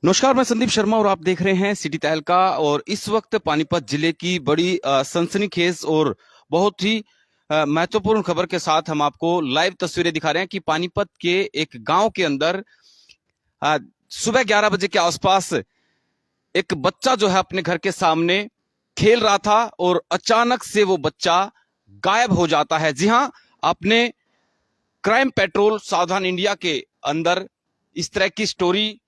नमस्कार, मैं संदीप शर्मा और आप देख रहे हैं सिटी तहलका। और इस वक्त पानीपत जिले की बड़ी सनसनीखेज और बहुत ही महत्वपूर्ण खबर के साथ हम आपको लाइव तस्वीरें दिखा रहे हैं कि पानीपत के एक गांव के अंदर अ, सुबह 11 बजे के आसपास एक बच्चा जो है अपने घर के सामने खेल रहा था और अचानक से वो बच्चा गायब हो जाता है। जी हां, आपने क्राइम पेट्रोल सावधान इंडिया के अंदर इस तरह की स्टोरी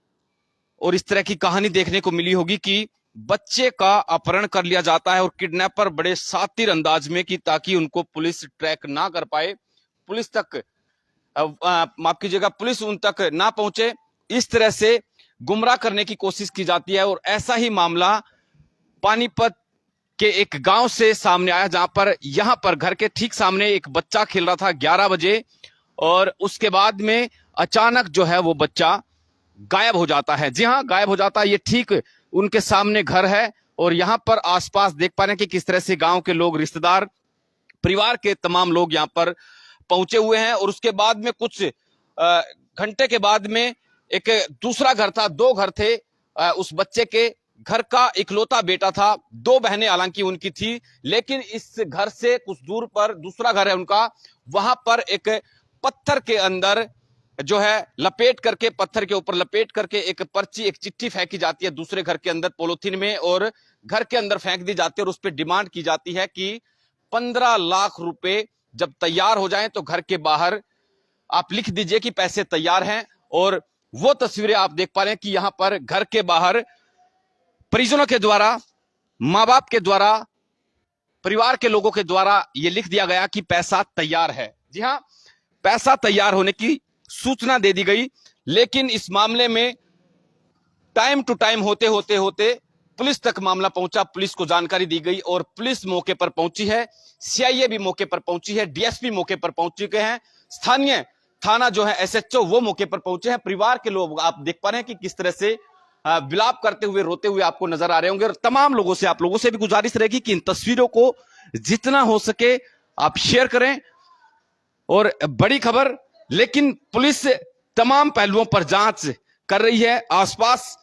और इस तरह की कहानी देखने को मिली होगी कि बच्चे का अपहरण कर लिया जाता है और किडनैपर बड़े शातिर अंदाज में कि ताकि उनको पुलिस ट्रैक ना कर पाए, पुलिस तक माफ कीजिएगा, पुलिस उन तक ना पहुंचे, इस तरह से गुमराह करने की कोशिश की जाती है। और ऐसा ही मामला पानीपत के एक गांव से सामने आया, जहां पर यहां पर घर के ठीक सामने एक बच्चा खेल रहा था 11 बजे और उसके बाद में अचानक जो है वो बच्चा गायब हो जाता है। जी हां, गायब हो जाता है। ये ठीक उनके सामने घर है और यहां पर आसपास देख पा रहे हैं कि किस तरह से गांव के लोग, रिश्तेदार, परिवार के तमाम लोग यहां पर पहुंचे हुए हैं। और उसके बाद में कुछ घंटे के बाद में एक दूसरा घर था, दो घर थे। उस बच्चे के घर का इकलौता बेटा था, दो बहनें हालांकि उनकी थी, लेकिन इस घर से कुछ दूर पर दूसरा घर है उनका, वहां पर एक पत्थर के अंदर जो है लपेट करके, पत्थर के ऊपर लपेट करके एक पर्ची, एक चिट्ठी फेंकी जाती है दूसरे घर के अंदर पॉलिथीन में, और घर के अंदर फेंक दी जाती है और उस पर डिमांड की जाती है कि 15 लाख रुपए जब तैयार हो जाएं तो घर के बाहर आप लिख दीजिए कि पैसे तैयार हैं। और वो तस्वीरें आप देख पा रहे हैं कि यहां पर घर के बाहर परिजनों के द्वारा, मां बाप के द्वारा, परिवार के लोगों के द्वारा यह लिख दिया गया कि पैसा तैयार है। जी हां, पैसा तैयार होने की सूचना दे दी गई, लेकिन इस मामले में टाइम टू टाइम होते पुलिस तक मामला पहुंचा, पुलिस को जानकारी दी गई और पुलिस मौके पर पहुंची है, सीआईए भी मौके पर पहुंची है, डीएसपी मौके पर पहुंच चुके हैं, स्थानीय थाना जो है एसएचओ वो मौके पर पहुंचे हैं। परिवार के लोग आप देख पा रहे हैं कि किस तरह से विलाप करते हुए, रोते हुए आपको नजर आ रहे होंगे। और तमाम लोगों से, आप लोगों से भी गुजारिश रहेगी कि इन तस्वीरों को जितना हो सके आप शेयर करें। और बड़ी खबर, लेकिन पुलिस तमाम पहलुओं पर जांच कर रही है। आसपास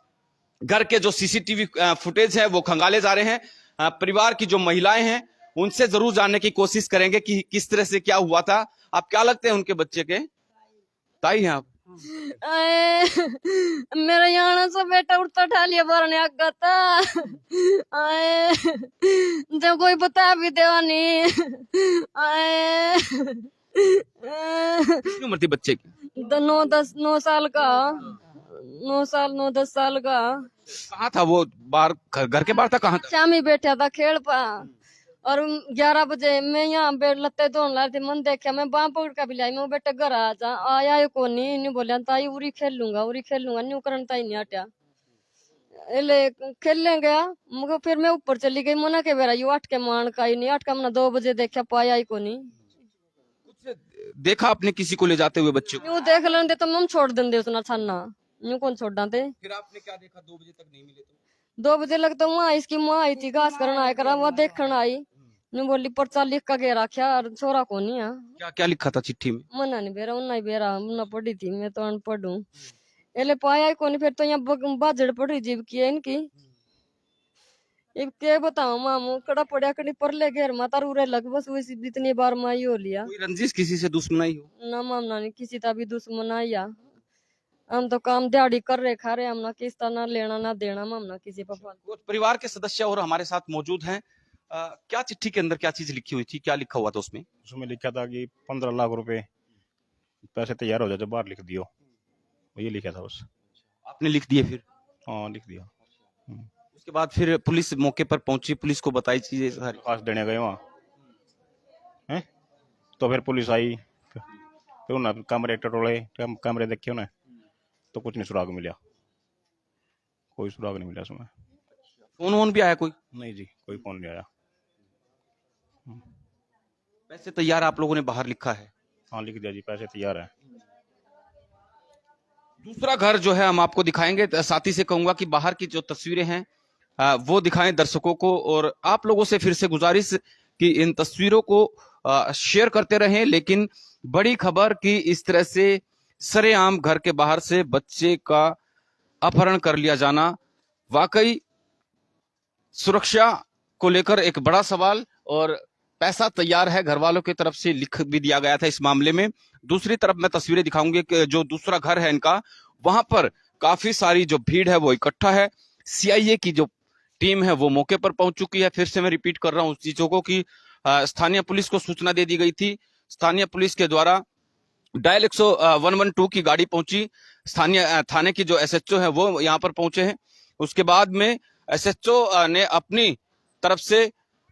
घर के जो सीसीटीवी फुटेज है वो खंगाले जा रहे हैं। परिवार की जो महिलाएं हैं उनसे जरूर जानने की कोशिश करेंगे कि किस तरह से क्या हुआ था। आप क्या लगते हैं उनके बच्चे के? ताई हैं आप? आए मेरा यहाँ से बेटा उठता ठा लिया भरने आगा था। आए जब कोई बता भी देवा नहीं। आए कितनी उम्र थी बच्चे की? 9 साल का, 9 10 साल का। कहाँ था वो? बाहर, घर के बाहर था? कहाँ था? शामी बैठा था खेल पा, और 11 बजे मैं यहाँ बेड लत्ते धोने ला थी, मन देखा, मैं बाँ पकड़ का भी लाई, मैं बेटा घर आ जा, आया को नहीं बोलिया ताई उरी खेल लूंगा न्यू करन ताई नहीं हटा ले खेलने गया। मुझे फिर मैं ऊपर चली गई, मना के बेरा यू 8 के मान का ही नहीं, 8 का मैंने 2 बजे देखा, पाया ही को नहीं। कुछ देखा आपने किसी को ले जाते हुए बच्चे को? यूं देख लेंदे तो हम छोड़ देंदे उसना छाना, यूं कौन छोड़ डांते। फिर आपने क्या देखा 2 बजे तक नहीं मिले तो? 2 बजे लगता वहाँ इसकी माँ आई थी, घास करना आया करा, वह देखने आई, मैं बोली पर्चा लिख का गे रखा, और छोरा को नहीं है। क्या क्या लिखा था चिट्ठी में? मना नहीं बेरा, उन्ना ही बेरा, मुन्ना पढ़ी थी, मैं तो अनपढ़ हूँ। एले पाया ही कोनी, फिर तो यहाँ बाजड़ पड़ी जीव की है इनकी। अब क्या बताऊं मामू, कड़ा पड़ा कड़ी पर ले घेर माता रूरे लग, बस वैसी जितनी बार माई हो लिया कोई रंजिश, किसी से दुश्मनाई हो? ना मामना नहीं किसी का भी दुश्मन आया। हम तो काम दिहाड़ी कर रहे, खा रहे, हम ना किस्ता ना लेना ना देना, मामना किसी पर। कुछ परिवार के सदस्य और हमारे साथ मौजूद हैं। क्या चिट्ठी के अंदर क्या चीज लिखी हुई थी, क्या लिखा हुआ था उसमें? उसमें लिखा था कि 15 लाख रुपए पैसे तैयार हो जाए तो बाहर लिख दियो, ये लिखा था बस। आपने लिख दिए फिर? हाँ, लिख दिया। उसके बाद फिर पुलिस मौके पर पहुंची, पुलिस को बताई चीजें सारी? पास देने गए वहाँ हैं, तो फिर पुलिस आई, फिर उन्हें कैमरे टटोले, कैमरे देखे उन्हें, तो कुछ नहीं सुराग मिला, कोई सुराग नहीं मिला उसमें। फोन वोन भी आया कोई? नहीं जी, कोई फोन नहीं आया। पैसे तैयार आप लोगों ने बाहर लिखा है? हाँ, लिख दिया जी, पैसे तैयार है। दूसरा घर जो है हम आपको दिखाएंगे, साथ ही से कहूंगा कि बाहर की जो तस्वीरें हैं वो दिखाएं दर्शकों को। और आप लोगों से फिर से गुजारिश कि इन तस्वीरों को शेयर करते रहें। लेकिन बड़ी खबर कि इस तरह से सरेआम घर के बाहर से बच्चे का अपहरण कर लिया जाना वाकई सुरक्षा को लेकर एक बड़ा सवाल। और पैसा तैयार है, घर वालों की तरफ से लिख भी दिया गया था इस मामले में। दूसरी तरफ मैं तस्वीरें दिखाऊंगी कि जो दूसरा घर है इनका, वहां पर काफी सारी जो भीड़ है वो इकट्ठा है। सीआईए की जो टीम है वो मौके पर पहुंच चुकी है। फिर से मैं रिपीट कर रहा हूं उस चीजों को कि स्थानीय पुलिस को सूचना दे दी गई थी। स्थानीय पुलिस के द्वारा डायल 112 की गाड़ी पहुंची। स्थानीय थाने की जो एसएचओ है वो यहाँ पर पहुंचे हैं। उसके बाद में एसएचओ ने अपनी तरफ से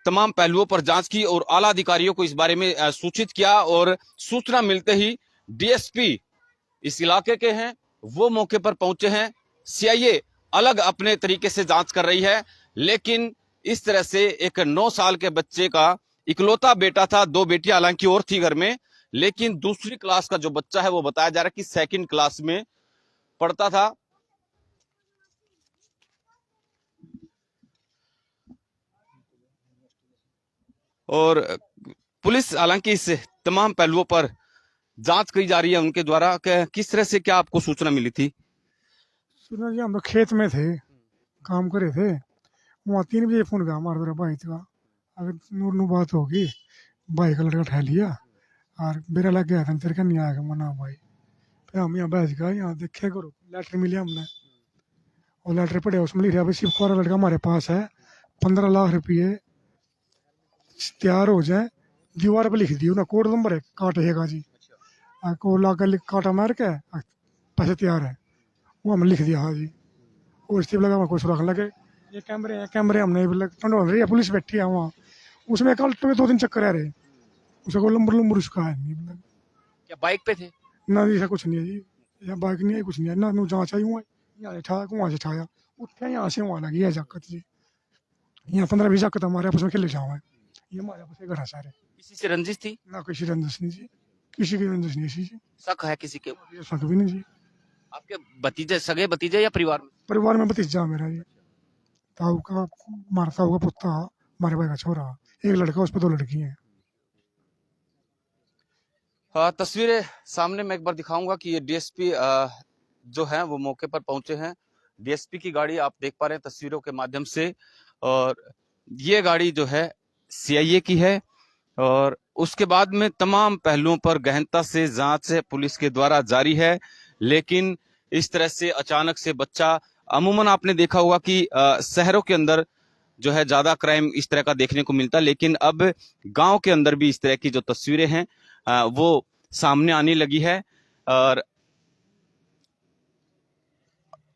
तमाम पहलुओं पर जांच की और आला अधिकारियों को इस बारे में सूचित किया। और सूचना मिलते ही डीएसपी इस इलाके के हैं वो मौके पर पहुंचे हैं। सीआईए अलग अपने तरीके से जांच कर रही है, लेकिन इस तरह से एक 9 साल के बच्चे का इकलौता बेटा था, 2 बेटियां हालांकि और थी घर में, लेकिन दूसरी क्लास का जो बच्चा है वो बताया जा रहा है कि 2nd क्लास में पढ़ता था। और पुलिस हालांकि इस तमाम पहलुओं पर जांच की जा रही है उनके द्वारा कि किस तरह से, क्या आपको सूचना मिली थी? सुना जी, हम लोग खेत में थे, काम करे थे। वहाँ 3 बजे फोन गया हमारे तरफ भाई का, अगर नूर नू बात होगी, भाई का लड़का उठा लिया और बेरा लग गया था, तेरे का नहीं आएगा मना भाई। फिर हम यहाँ बैठ गए, यहाँ देखे करो लेटर मिले हमने, और लेटर पढ़े, उसमें लिख रहा भाई सिर्फ वाला लड़का हमारे पास है, 15 लाख रुपये तैयार हो जाए। दीवार पर लिख दियो ना, कोड नंबर है, काटेगा जी, को लाकर काटा मार के पैसे तैयार है, वो हमने लिख दिया। हाँ जी, और इससे लगा हमारे को सुराख लगे। ये कैमरे हैं, कैमरे हमने टंडोल रही है, पुलिस बैठी है वहाँ, उसमें कल में 2 दिन चक्कर आ रहे, उसे को लंबर लंबर उसका है नहीं, मतलब क्या बाइक पे थे? ना जी, ऐसा कुछ नहीं है जी, यहाँ बाइक नहीं है, कुछ नहीं है ना, नू जाँच आई हुआ यहाँ उठाया, वहाँ से उठाया, उठे यहाँ से वहाँ लगी है जाकत जी। यहाँ 15-20 जाकत हमारे आपस में खेले जाओ, ये हमारे आपस में घर है सारे। किसी से रंजिश थी? ना किसी रंजिश नहीं जी, किसी की रंजिश नहीं जी, शक है किसी के? ये शक भी नहीं जी। आपके भतीजे, सगे भतीजे या परिवार में? परिवार में भतीजा मेरा जी, ताऊ का, मारा ताऊ का पुत्ता, हमारे भाई का छोरा, एक लड़का, उस पर 2 लड़की हैं। तस्वीरें सामने मैं एक बार दिखाऊंगा कि ये डीएसपी जो है वो मौके पर पहुंचे हैं। डीएसपी की गाड़ी आप देख पा रहे हैं तस्वीरों के माध्यम से, और ये गाड़ी जो है सीआईए की है। और उसके बाद में तमाम पहलुओं पर गहनता से जांच है पुलिस के द्वारा जारी है। लेकिन इस तरह से अचानक से बच्चा, अमूमन आपने देखा होगा कि शहरों के अंदर जो है ज्यादा क्राइम इस तरह का देखने को मिलता है, लेकिन अब गांव के अंदर भी इस तरह की जो तस्वीरें हैं वो सामने आने लगी है। और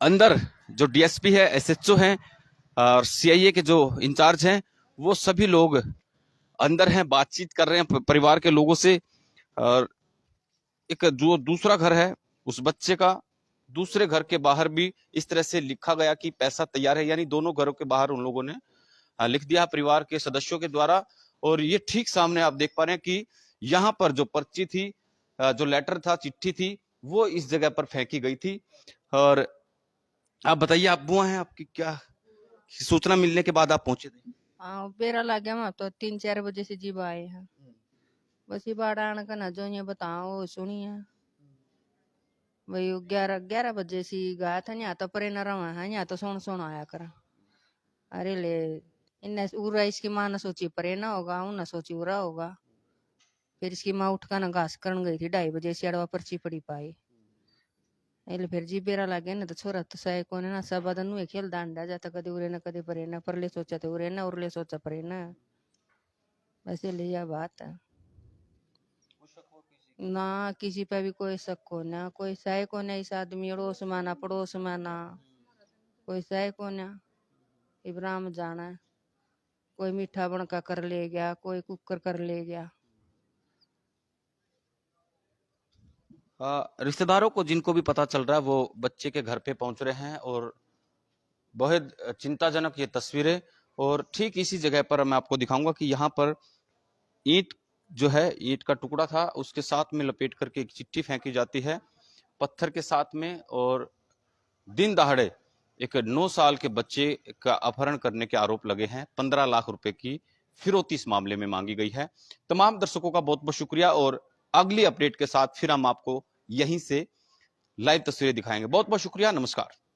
अंदर जो डीएसपी है, एसएचओ हैं और सीआईए के जो इंचार्ज हैं, वो सभी लोग अंदर हैं, बातचीत कर रहे हैं परिवार के लोगों से। और एक जो दूसरा घर है उस बच्चे का, दूसरे घर के बाहर भी इस तरह से लिखा गया कि पैसा तैयार है, यानी दोनों घरों के बाहर उन लोगों ने लिख दिया परिवार के सदस्यों के द्वारा। और ये ठीक सामने आप देख पा रहे हैं कि यहाँ पर जो पर्ची थी, जो लेटर था, चिट्ठी थी, वो इस जगह पर फेंकी गई थी। और आप बताइए, आप बुआ हैं, आपकी क्या सूचना मिलने के बाद आप पहुंचे थे? हाँ, बेरा लग गया, मैं तो 3-4 बजे से जीव आए हैं, बस ये बाड़ा आने का ना जो ये बताओ सुनी है भाई। 11 बजे से गया था, यहाँ तो परे न रहा है, यहाँ तो सुन आया करा। अरे ले, इन्हें उरा इसकी माँ ने सोची परे ना होगा, उन्हें सोची उरा होगा। फिर इसकी माँ उठ कर ना घास करन गई थी, 2:30 बजे से अड़वा पर्ची पड़ी पाई। फिर जी बेरा लगे ना, तो छोरा तो सही को ना, सब बदन खेल दांडा जाता, कदे उरे ना कदे परे ना, परले सोचा तो उरे ना, उरले सोचा परे ना, बस ये लिया बात है ना। किसी पे भी कोई शक को ना, कोई सही को ना, इस आदमी अड़ोस माना पड़ोस माना, कोई सही को ना। इब्राहिम जाना, कोई मीठा बनका कर ले गया, कोई कुकर कर ले गया। रिश्तेदारों को जिनको भी पता चल रहा है वो बच्चे के घर पे पहुंच रहे हैं। और बहुत चिंताजनक ये तस्वीरें। और ठीक इसी जगह पर मैं आपको दिखाऊंगा कि यहाँ पर ईंट जो है, ईंट का टुकड़ा था, उसके साथ में लपेट करके एक चिट्ठी फेंकी जाती है पत्थर के साथ में। और दिन दहाड़े एक 9 साल के बच्चे का अपहरण करने के आरोप लगे हैं। 15 लाख रुपए की फिरौती इस मामले में मांगी गई है। तमाम दर्शकों का बहुत बहुत शुक्रिया, और अगली अपडेट के साथ फिर हम आपको यहीं से लाइव तस्वीरें दिखाएंगे। बहुत बहुत शुक्रिया, नमस्कार।